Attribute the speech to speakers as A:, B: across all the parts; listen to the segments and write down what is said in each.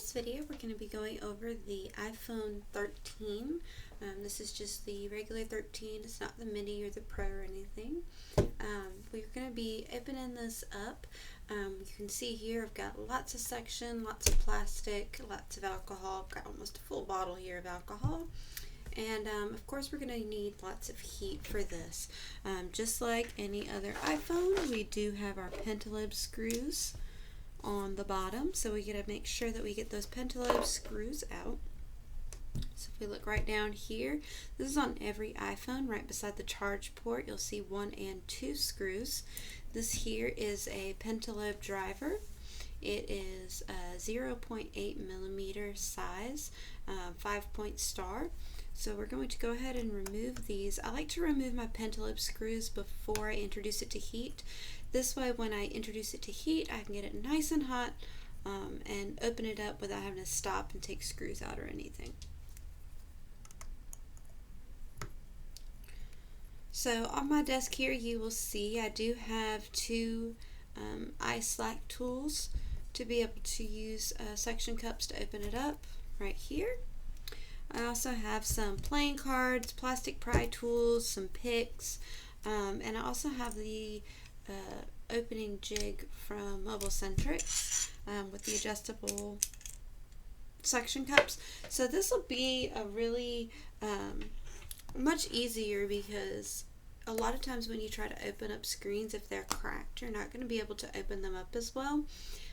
A: this video, we're going to be going over the iPhone 13. This is just the regular 13. It's not the mini or the Pro or anything. We're going to be opening this up. You can see here I've got lots of section, lots of plastic, lots of alcohol. I've got almost a full bottle here of alcohol. And of course we're going to need lots of heat for this. Just like any other iPhone, we do have our pentalobe screws on the bottom, so we gotta make sure that we get those pentalobe screws out. So if we look right down here, this is on every iPhone. Right beside the charge port, you'll see 1 and 2 screws. This here is a pentalobe driver. It is a 0.8 millimeter size, 5-point star. So we're going to go ahead and remove these. I like to remove my pentalobe screws before I introduce it to heat. This way when I introduce it to heat, I can get it nice and hot and open it up without having to stop and take screws out or anything. So on my desk here you will see I do have 2 iSlack tools to be able to use suction cups to open it up right here. I also have some playing cards, plastic pry tools, some picks, and I also have the opening jig from Mobile Centrics with the adjustable suction cups. So this will be a really much easier, because a lot of times when you try to open up screens, if they're cracked, you're not going to be able to open them up as well.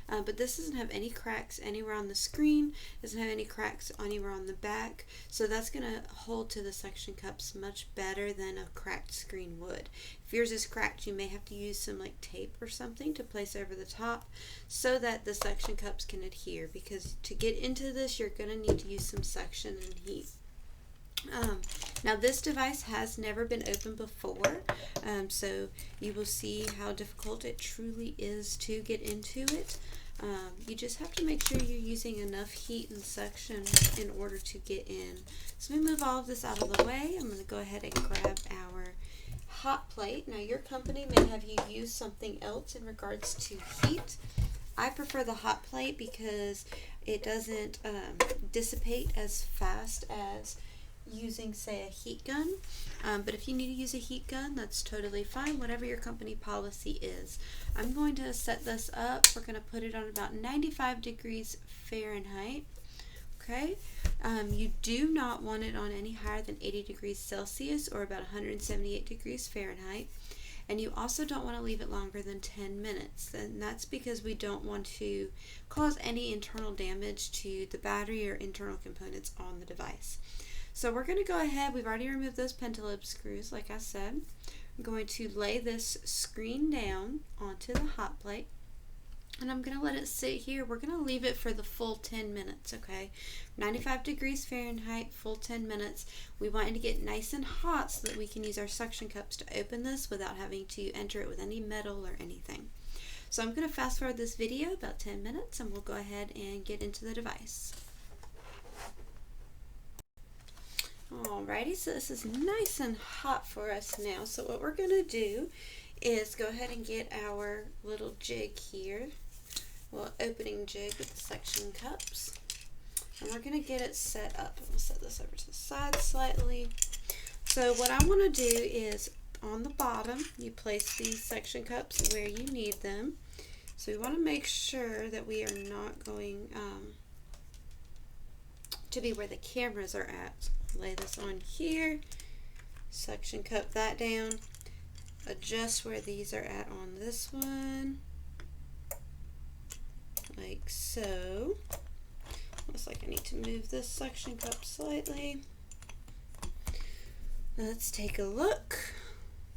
A: But this doesn't have any cracks anywhere on the screen, doesn't have any cracks anywhere on the back, so that's going to hold to the suction cups much better than a cracked screen would. If yours is cracked, you may have to use some like tape or something to place over the top so that the suction cups can adhere, because to get into this you're going to need to use some suction and heat. Now this device has never been opened before, so you will see how difficult it truly is to get into it. You just have to make sure you're using enough heat and suction in order to get in. So let me move all of this out of the way. I'm going to go ahead and grab our hot plate. Now your company may have you use something else in regards to heat. I prefer the hot plate because it doesn't dissipate as fast as using, say, a heat gun. But if you need to use a heat gun, that's totally fine, whatever your company policy is. I'm going to set this up. We're going to put it on about 95 degrees Fahrenheit. Okay, you do not want it on any higher than 80 degrees Celsius or about 178 degrees Fahrenheit. And you also don't want to leave it longer than 10 minutes. And that's because we don't want to cause any internal damage to the battery or internal components on the device. So we're going to go ahead, we've already removed those pentalobe screws like I said. I'm going to lay this screen down onto the hot plate, and I'm going to let it sit here. We're going to leave it for the full 10 minutes, okay? 95 degrees Fahrenheit, full 10 minutes. We want it to get nice and hot so that we can use our suction cups to open this without having to enter it with any metal or anything. So I'm going to fast forward this video about 10 minutes and we'll go ahead and get into the device. Alrighty, so this is nice and hot for us now. So what we're going to do is go ahead and get our little jig here, little opening jig with the suction cups, and we're going to get it set up. I'm going to set this over to the side slightly. So what I want to do is on the bottom, you place these suction cups where you need them. So we want to make sure that we are not going to be where the cameras are at. Lay this on here, suction cup that down, adjust where these are at on this one, like so. Looks like I need to move this suction cup slightly. Let's take a look.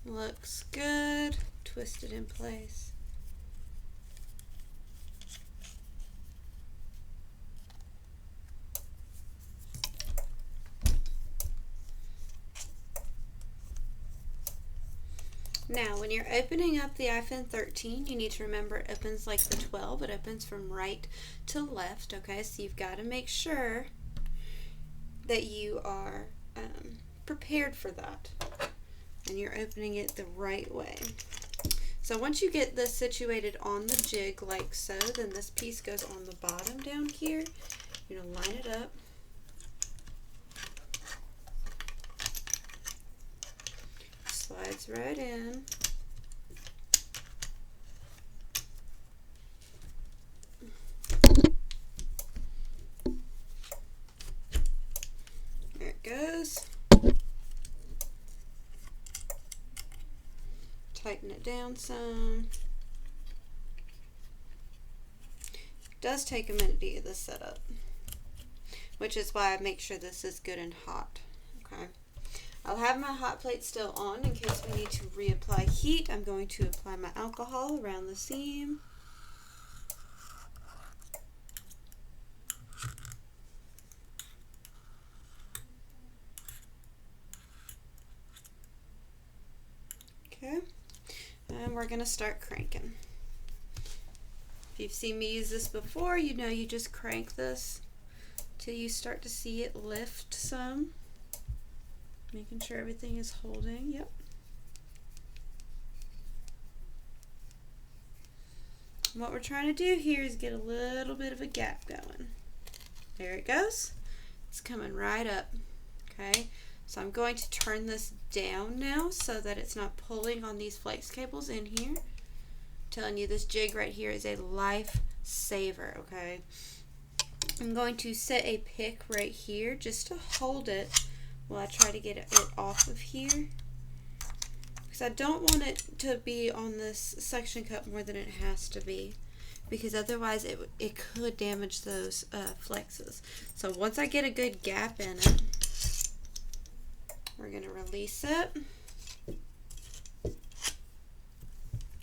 A: Looks good. Twist it in place. Now, when you're opening up the iPhone 13, you need to remember it opens like the 12. It opens from right to left, okay? So you've got to make sure that you are prepared for that, and you're opening it the right way. So once you get this situated on the jig like so, then this piece goes on the bottom down here, You're going to line it up. Slides right in. There it goes. Tighten it down some. It does take a minute to get this set up, which is why I make sure this is good and hot. Okay. I'll have my hot plate still on in case we need to reapply heat. I'm going to apply my alcohol around the seam. Okay. And we're going to start cranking. If you've seen me use this before, you know you just crank this till you start to see it lift some. Making sure everything is holding. Yep. What we're trying to do here is get a little bit of a gap going. There it goes. It's coming right up. Okay. So I'm going to turn this down now so that it's not pulling on these flex cables in here. I'm telling you, this jig right here is a lifesaver, okay? I'm going to set a pick right here just to hold it while I try to get it off of here. Because I don't want it to be on this suction cup more than it has to be, because otherwise it could damage those flexes. So once I get a good gap in it, we're going to release it.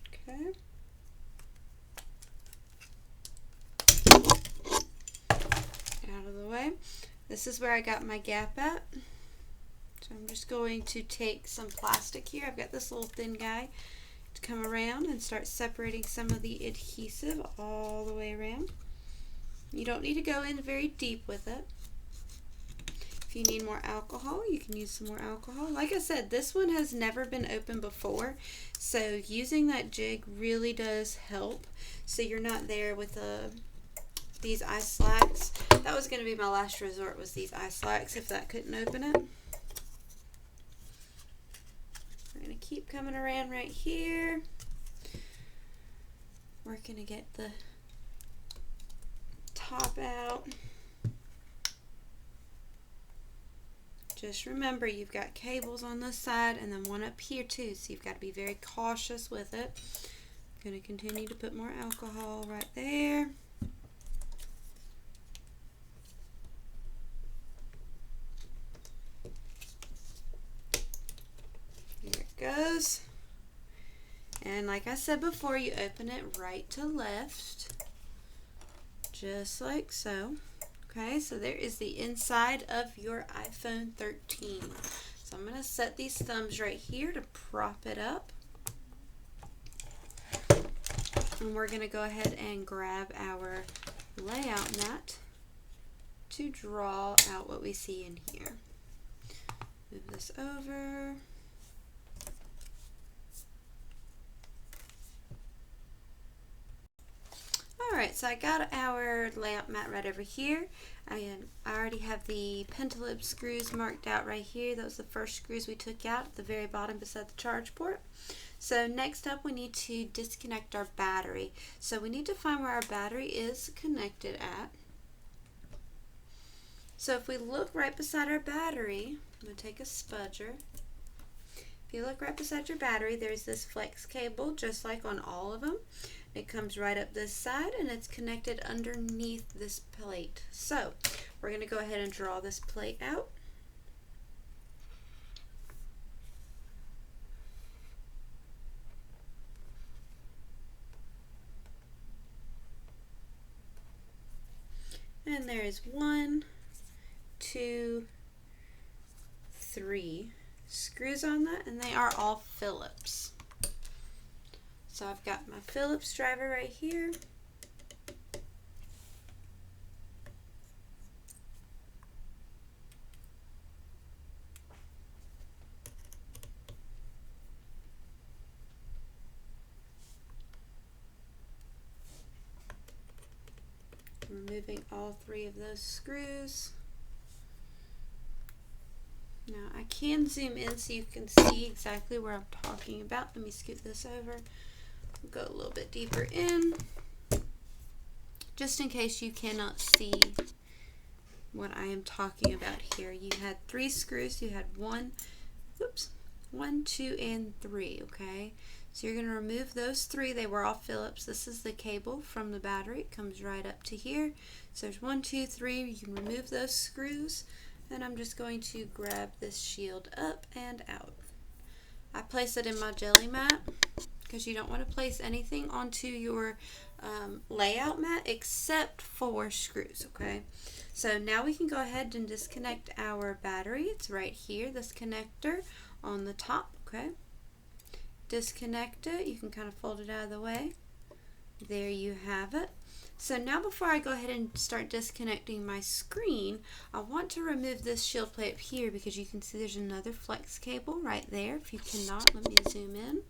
A: Okay. Out of the way. This is where I got my gap at. So I'm just going to take some plastic here. I've got this little thin guy to come around and start separating some of the adhesive all the way around. You don't need to go in very deep with it. If you need more alcohol, you can use some more alcohol. Like I said, this one has never been opened before, so using that jig really does help. So you're not there with these eye slacks. That was going to be my last resort, was these eye slacks, if that couldn't open it. We're going to keep coming around right here. Working to get the top out. Just remember, you've got cables on this side and then one up here too, so you've got to be very cautious with it. I'm going to continue to put more alcohol right there. Here it goes. And like I said before, you open it right to left, just like so. Okay, so there is the inside of your iPhone 13. So I'm going to set these thumbs right here to prop it up. And we're going to go ahead and grab our layout mat to draw out what we see in here. Move this over. Alright, so I got our layout mat right over here. I already have the pentalobe screws marked out right here. That was the first screws we took out at the very bottom beside the charge port. So next up, we need to disconnect our battery. So we need to find where our battery is connected at. So if we look right beside our battery, I'm going to take a spudger. If you look right beside your battery, there's this flex cable, just like on all of them. It comes right up this side and it's connected underneath this plate. So we're going to go ahead and draw this plate out. And there is 1, 2, 3 screws on that, and they are all Phillips. So I've got my Phillips driver right here. removing all 3 of those screws. Now I can zoom in so you can see exactly where I'm talking about. Let me scoot this over. Go a little bit deeper in, just in case you cannot see what I am talking about here. You had 3 screws. You had 1, 2, and 3, okay? So you're going to remove those 3. They were all Phillips. This is the cable from the battery. It comes right up to here. So there's 1, 2, 3. You can remove those screws. And I'm just going to grab this shield up and out. I place it in my jelly mat because you don't want to place anything onto your layout mat except for screws, okay? So now we can go ahead and disconnect our battery. It's right here, this connector on the top, okay? Disconnect it. You can kind of fold it out of the way. There you have it. So now before I go ahead and start disconnecting my screen, I want to remove this shield plate up here because you can see there's another flex cable right there. If you cannot, let me zoom in.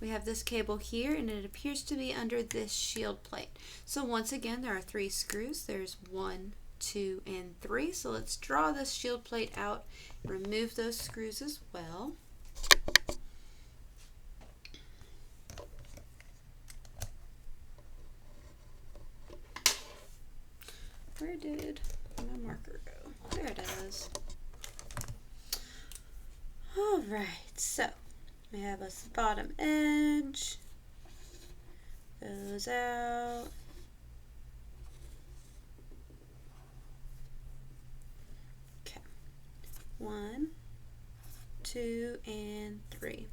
A: We have this cable here and it appears to be under this shield plate. So once again, there are 3 screws. There's 1, 2, and 3. So let's draw this shield plate out and remove those screws as well. Where did my marker go? There it is. Alright, so we have a bottom edge, goes out, okay, 1, 2, and 3.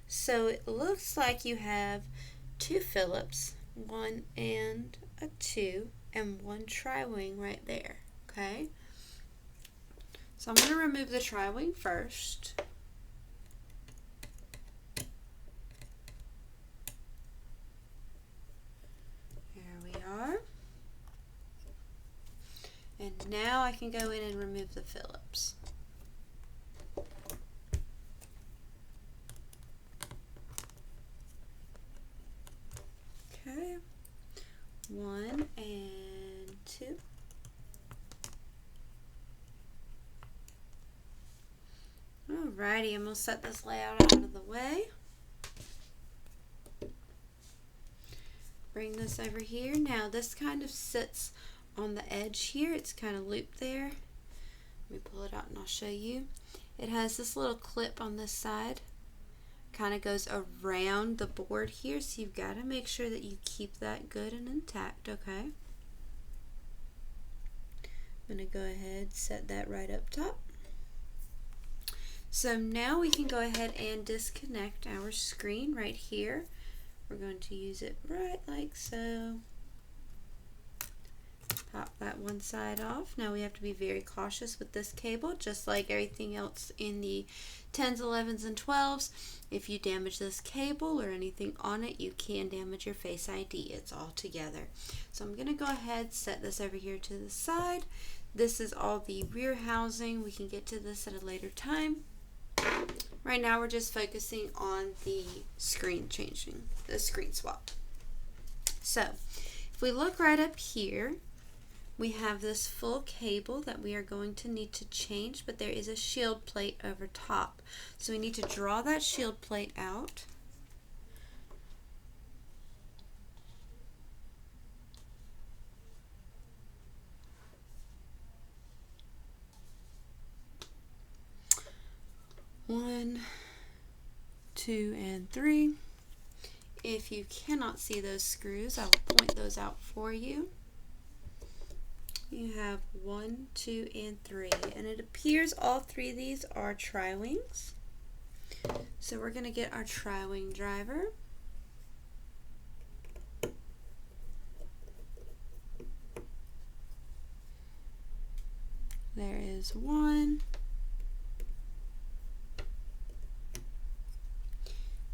A: So it looks like you have 2 Phillips, 1 and a 2, and 1 tri-wing right there, okay? So I'm going to remove the tri-wing first. There we are. And now I can go in and remove the Phillips. Okay. 1 and 2. Alrighty, I'm going to set this layout out of the way. Bring this over here. Now this kind of sits on the edge here. It's kind of looped there. Let me pull it out and I'll show you. It has this little clip on this side. Kind of goes around the board here, so you've got to make sure that you keep that good and intact, okay? I'm going to go ahead and set that right up top. So now we can go ahead and disconnect our screen right here. We're going to use it right like so. Pop that one side off. Now we have to be very cautious with this cable, just like everything else in the 10s, 11s, and 12s. If you damage this cable or anything on it, you can damage your Face ID. It's all together. So I'm going to go ahead, set this over here to the side. This is all the rear housing. We can get to this at a later time. Right now we're just focusing on the screen changing, the screen swap. So if we look right up here, we have this full cable that we are going to need to change, but there is a shield plate over top. So we need to draw that shield plate out. One, 2, and 3. If you cannot see those screws, I will point those out for you. You have 1, 2, and 3, and it appears all 3 of these are tri-wings. So we're going to get our tri-wing driver. There is 1,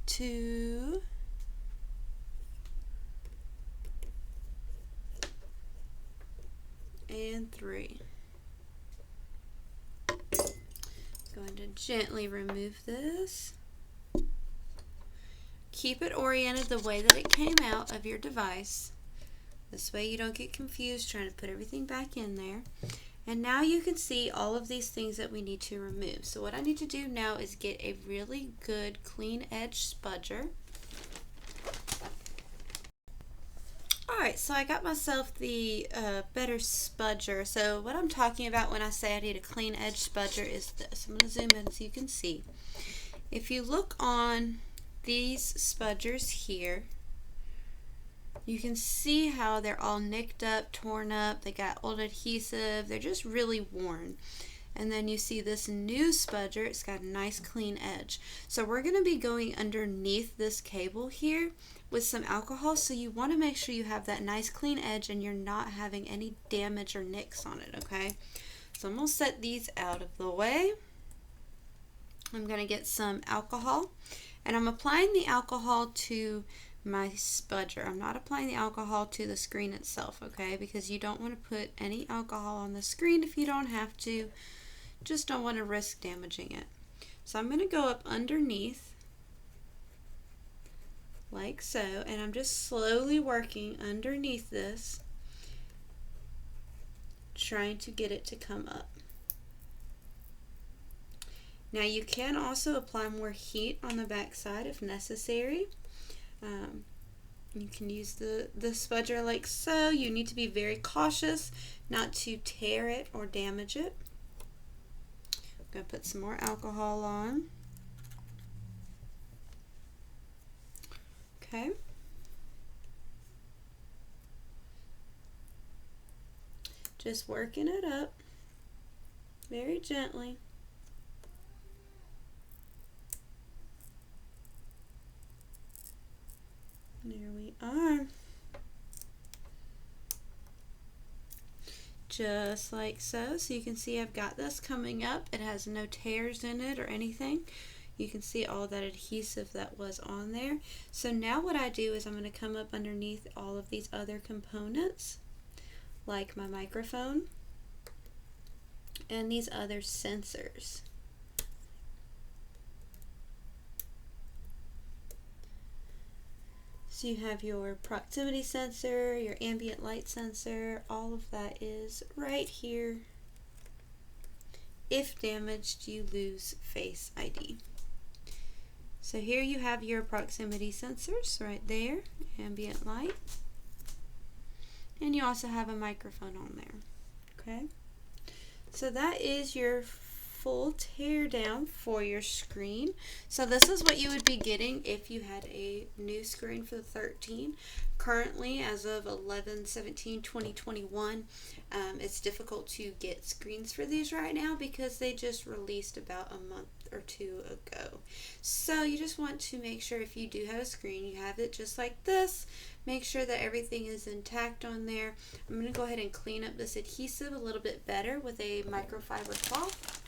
A: 2, and 3. Going to gently remove this. Keep it oriented the way that it came out of your device. This way you don't get confused trying to put everything back in there. And now you can see all of these things that we need to remove. So what I need to do now is get a really good clean edge spudger. Alright, so I got myself the better spudger. So what I'm talking about when I say I need a clean edge spudger is this. I'm going to zoom in so you can see. If you look on these spudgers here, you can see how they're all nicked up, torn up, they got old adhesive, they're just really worn. And then you see this new spudger, it's got a nice clean edge. So we're going to be going underneath this cable here with some alcohol, so you want to make sure you have that nice clean edge and you're not having any damage or nicks on it, okay? So I'm going to set these out of the way. I'm going to get some alcohol, and I'm applying the alcohol to my spudger. I'm not applying the alcohol to the screen itself, okay? Because you don't want to put any alcohol on the screen if you don't have to. Just don't want to risk damaging it. So I'm going to go up underneath like so, and I'm just slowly working underneath this, trying to get it to come up. Now you can also apply more heat on the back side if necessary. You can use the spudger like so. You need to be very cautious not to tear it or damage it. I'm going to put some more alcohol on. Okay. Just working it up very gently. There we are. Just like so. So you can see I've got this coming up. It has no tears in it or anything. You can see all that adhesive that was on there. So now what I do is I'm going to come up underneath all of these other components, like my microphone and these other sensors. So you have your proximity sensor, your ambient light sensor, all of that is right here. If damaged, you lose Face ID. So here you have your proximity sensors right there, ambient light, and you also have a microphone on there. Okay, so that is your full tear down for your screen. So this is what you would be getting if you had a new screen for the 13. Currently, as of 11/17/2021, it's difficult to get screens for these right now because they just released about a month or two ago. So you just want to make sure if you do have a screen, you have it just like this. Make sure that everything is intact on there. I'm going to go ahead and clean up this adhesive a little bit better with a microfiber cloth.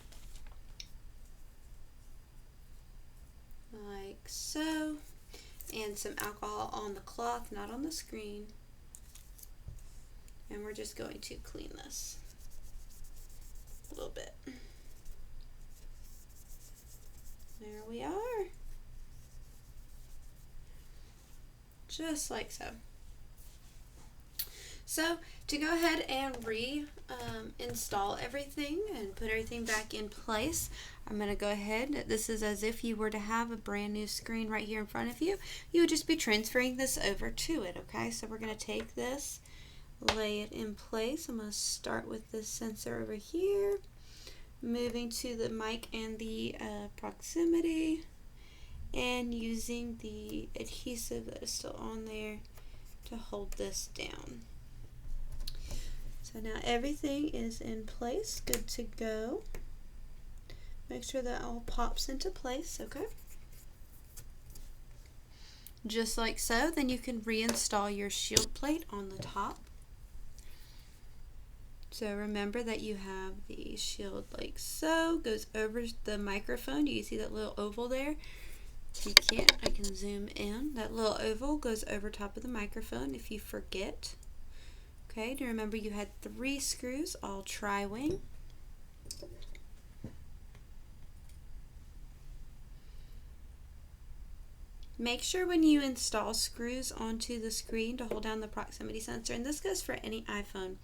A: Like so, and some alcohol on the cloth, not on the screen, and we're just going to clean this a little bit. There we are, just like so. So to go ahead and install everything and put everything back in place, I'm going to go ahead. This is as if you were to have a brand new screen right here in front of you. You would just be transferring this over to it, okay? So we're going to take this, lay it in place. I'm going to start with this sensor over here, moving to the mic and the proximity, and using the adhesive that is still on there to hold this down. So now everything is in place, good to go. Make sure that all pops into place, okay? Just like so, then you can reinstall your shield plate on the top. So remember that you have the shield like so, goes over the microphone. You see that little oval there? If you can't, I can zoom in. That little oval goes over top of the microphone if you forget. Okay, to remember you had 3 screws, all tri-wing. Make sure when you install screws onto the screen to hold down the proximity sensor, and this goes for any iPhone,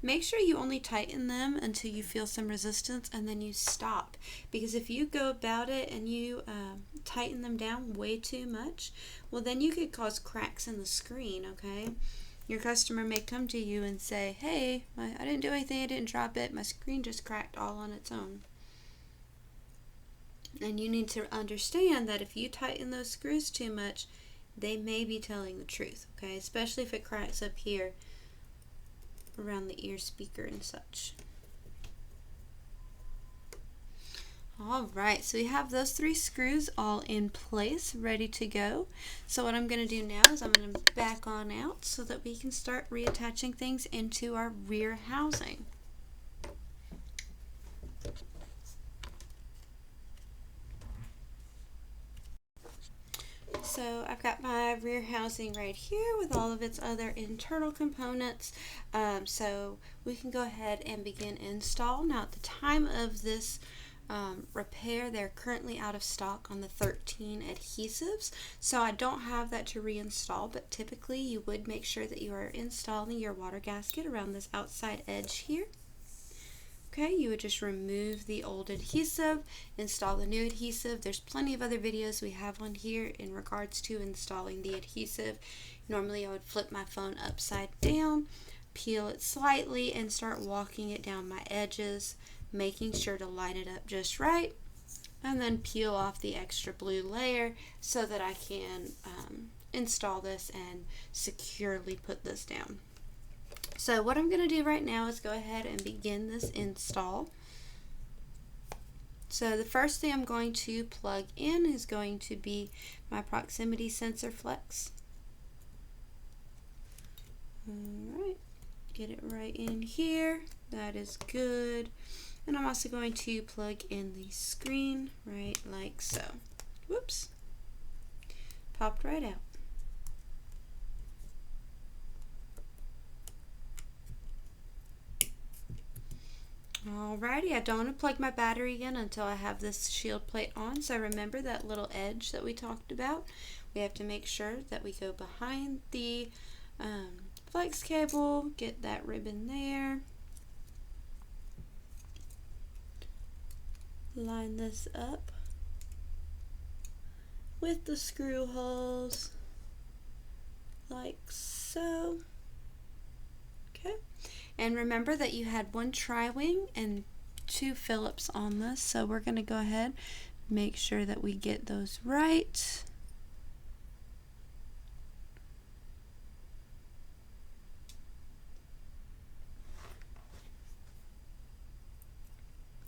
A: make sure you only tighten them until you feel some resistance and then you stop. Because if you go about it and you tighten them down way too much, well then you could cause cracks in the screen, okay? Your customer may come to you and say, hey, I didn't do anything, I didn't drop it, my screen just cracked all on its own. And you need to understand that if you tighten those screws too much, they may be telling the truth, okay? Especially if it cracks up here around the ear speaker and such. Alright, so we have those 3 screws all in place, ready to go. So what I'm going to do now is I'm going to back on out so that we can start reattaching things into our rear housing. So I've got my rear housing right here with all of its other internal components. So we can go ahead and begin install. Now at the time of this repair, they're currently out of stock on the 13 adhesives. So I don't have that to reinstall, but typically you would make sure that you are installing your water gasket around this outside edge here. Okay, you would just remove the old adhesive, install the new adhesive. There's plenty of other videos we have on here in regards to installing the adhesive. Normally I would flip my phone upside down, peel it slightly, and start walking it down my edges, making sure to line it up just right, and then peel off the extra blue layer so that I can install this and securely put this down. So what I'm going to do right now is go ahead and begin this install. So the first thing I'm going to plug in is going to be my proximity sensor flex. Alright, get it right in here. That is good. And I'm also going to plug in the screen right like so. Whoops. Popped right out. Alrighty, I don't want to plug my battery in until I have this shield plate on. So remember that little edge that we talked about? We have to make sure that we go behind the flex cable, get that ribbon there. Line this up with the screw holes like so. Okay. And remember that you had 1 tri-wing and 2 Phillips on this, so we're going to go ahead and make sure that we get those right.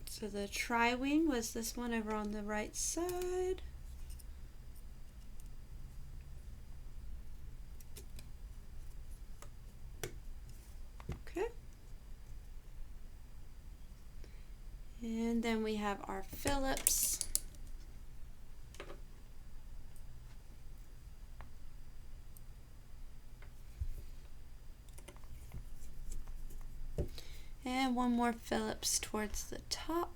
A: So the tri-wing was this one over on the right side. And then we have our Phillips. And 1 more Phillips towards the top.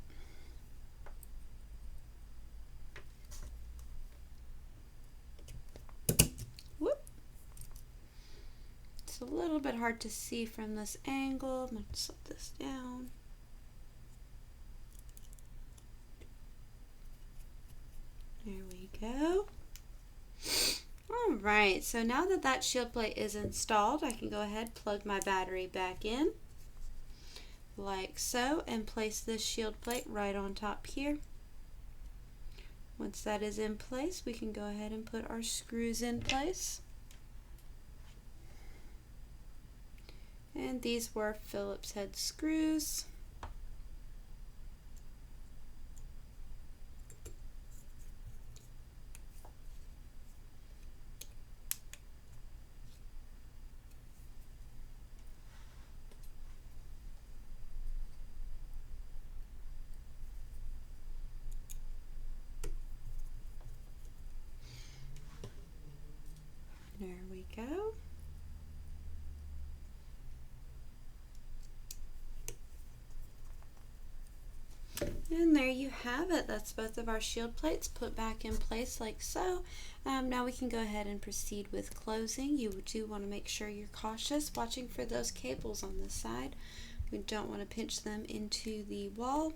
A: Whoop. It's a little bit hard to see from this angle. I'm going to slip this down. There we go. Alright, so now that that shield plate is installed, I can go ahead, plug my battery back in, like so, and place this shield plate right on top here. Once that is in place, we can go ahead and put our screws in place. And these were Phillips head screws. There we go. you have it. That's both of our shield plates put back in place like so. Now we can go ahead and proceed with closing. You do want to make sure you're cautious, watching for those cables on this side. We don't want to pinch them into the wall,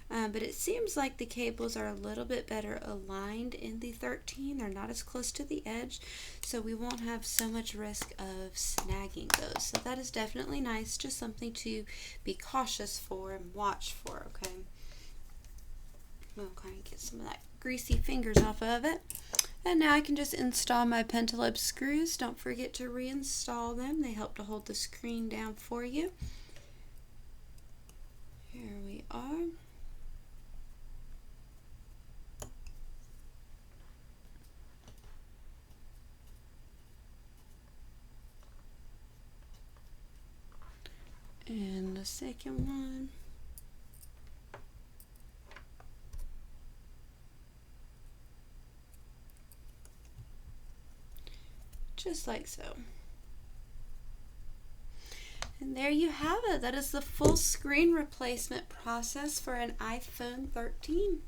A: but it seems like the cables are a little bit better aligned in the 13. They're not as close to the edge, so we won't have so much risk of snagging those. So that is definitely nice, just something to be cautious for and watch for, okay? Okay, get some of that greasy fingers off of it. And now I can just install my pentalobe screws. Don't forget to reinstall them. They help to hold the screen down for you. Here we are. And the second one. Just like so. And there you have it. That is the full screen replacement process for an iPhone 13.